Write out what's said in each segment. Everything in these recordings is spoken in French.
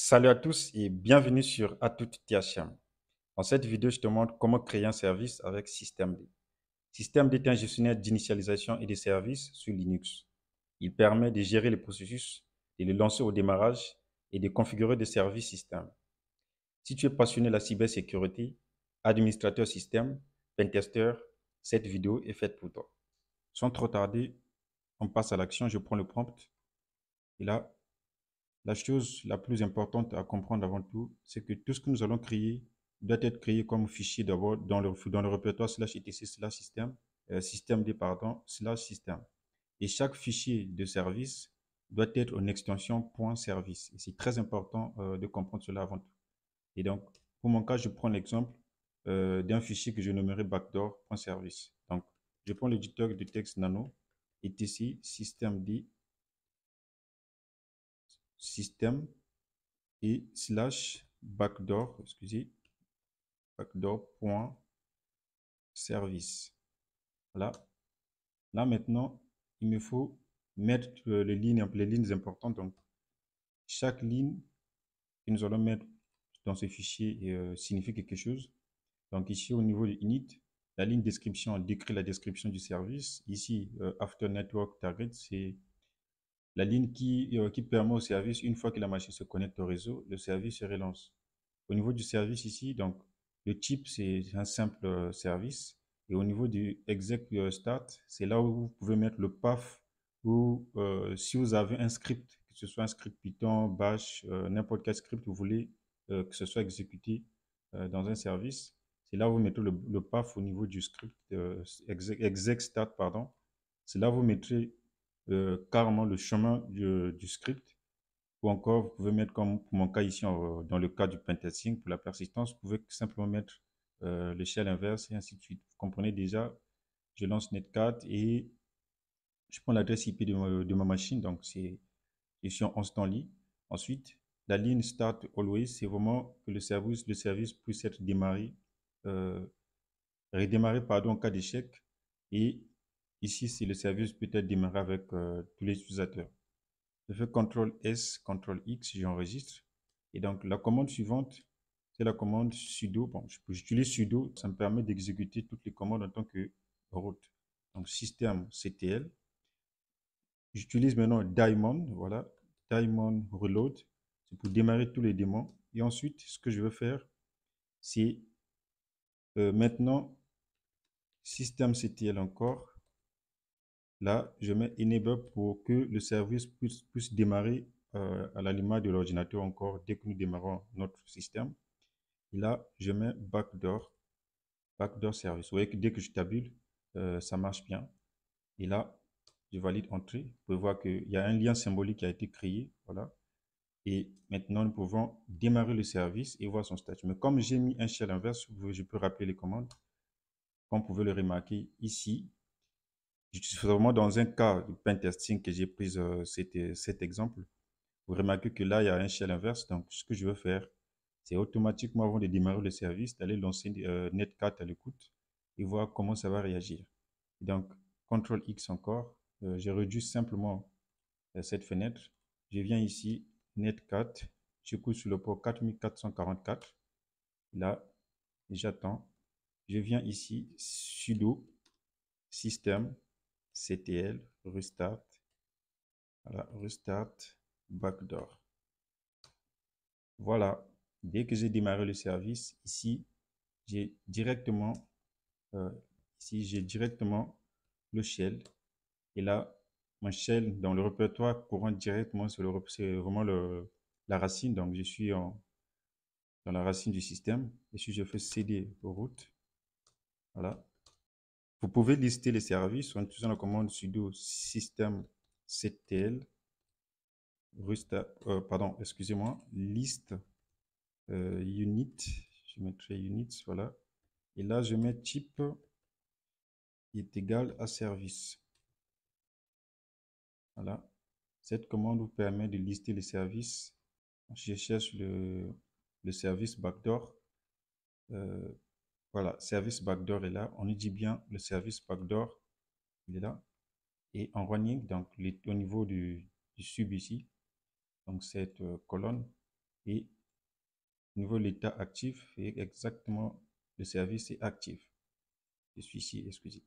Salut à tous et bienvenue sur Atout THM. Dans cette vidéo, je te montre comment créer un service avec systemd. Systemd est un gestionnaire d'initialisation et de services sur Linux. Il permet de gérer les processus, de les lancer au démarrage et de configurer des services système. Si tu es passionné de la cybersécurité, administrateur système, pentester, cette vidéo est faite pour toi. Sans trop tarder, on passe à l'action. Je prends le prompt et là, la chose la plus importante à comprendre avant tout, c'est que tout ce que nous allons créer doit être créé comme fichier d'abord dans le répertoire /etc système, systemd pardon, /système. Et chaque fichier de service doit être une extension .service. Et c'est très important de comprendre cela avant tout. Et donc, pour mon cas, je prends l'exemple d'un fichier que je nommerai backdoor.service. Donc, je prends l'éditeur de texte nano, etc systemd système et /backdoor, excusez, backdoor.service. Voilà. Là maintenant, il me faut mettre les lignes importantes. Donc, chaque ligne que nous allons mettre dans ce fichier signifie quelque chose. Donc ici, au niveau de init, la ligne description décrit la description du service. Ici, after network target, c'est la ligne qui permet au service, une fois que la machine se connecte au réseau, le service se relance. Au niveau du service ici, donc le type, c'est un simple service. Et au niveau du exec start, c'est là où vous pouvez mettre le path ou si vous avez un script, que ce soit un script Python, Bash, n'importe quel script vous voulez que ce soit exécuté dans un service, c'est là où vous mettez le path au niveau du script exec start, pardon. C'est là où vous mettrez carrément le chemin du script. Ou encore, vous pouvez mettre comme pour mon cas ici, dans le cas du pentesting, pour la persistance, vous pouvez simplement mettre l'échelle inverse et ainsi de suite. Vous comprenez déjà, je lance netcat et je prends l'adresse IP de ma machine, donc je suis en instantly. Ensuite, la ligne start always, c'est vraiment que le service puisse être démarré, redémarrer pardon, en cas d'échec. Et ici, si le service peut être démarré avec tous les utilisateurs. Je fais CTRL S, CTRL X, j'enregistre. Et donc, la commande suivante, c'est la commande sudo. Bon, j'utilise sudo, ça me permet d'exécuter toutes les commandes en tant que root. Donc, systemctl. J'utilise maintenant daemon, voilà, daemon reload. C'est pour démarrer tous les démons. Et ensuite, ce que je veux faire, c'est maintenant systemctl encore. Là, je mets enable pour que le service puisse démarrer à l'allumage de l'ordinateur encore dès que nous démarrons notre système. Et là, je mets backdoor service. Vous voyez que dès que je tabule, ça marche bien. Et là, je valide entrée. Vous pouvez voir qu'il y a un lien symbolique qui a été créé. Voilà. Et maintenant, nous pouvons démarrer le service et voir son statut. Mais comme j'ai mis un shell inverse, je peux rappeler les commandes. Comme vous pouvez le remarquer ici, je suis vraiment dans un cas de pentesting que j'ai pris cet exemple. Vous remarquez que là, il y a un shell inverse. Donc, ce que je veux faire, c'est automatiquement, avant de démarrer le service, d'aller lancer netcat à l'écoute et voir comment ça va réagir. Donc, CTRL X encore, je réduis simplement cette fenêtre. Je viens ici, netcat, je couche sur le port 4444. Là, j'attends. Je viens ici, sudo systemctl restart. Voilà, restart backdoor. Voilà, dès que j'ai démarré le service, ici, j'ai directement, euh, j'ai directement le shell. Et là, mon shell dans le répertoire courant directement, c'est vraiment la racine. Donc, je suis dans la racine du système. Et si je fais cd root, voilà. Vous pouvez lister les services en utilisant la commande sudo systemctl restart, pardon, excusez-moi, list unit. Je mettrai units, voilà. Et là, je mets type est égal à service. Voilà. Cette commande vous permet de lister les services. Je cherche le service backdoor. Voilà, service backdoor est là. On nous dit bien le service backdoor, il est là. Et en running, donc au niveau du sub ici, donc cette colonne. et au niveau de l'état actif, et exactement le service est actif. Je suis ici, excusez.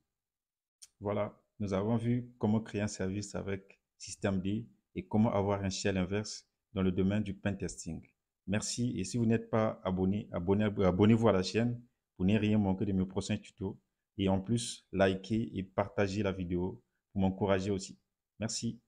Voilà, nous avons vu comment créer un service avec systemd et comment avoir un shell inverse dans le domaine du pentesting. Merci, et si vous n'êtes pas abonné, abonnez-vous à la chaîne pour ne rien manquer de mes prochains tutos. Et en plus, likez et partagez la vidéo pour m'encourager aussi. Merci.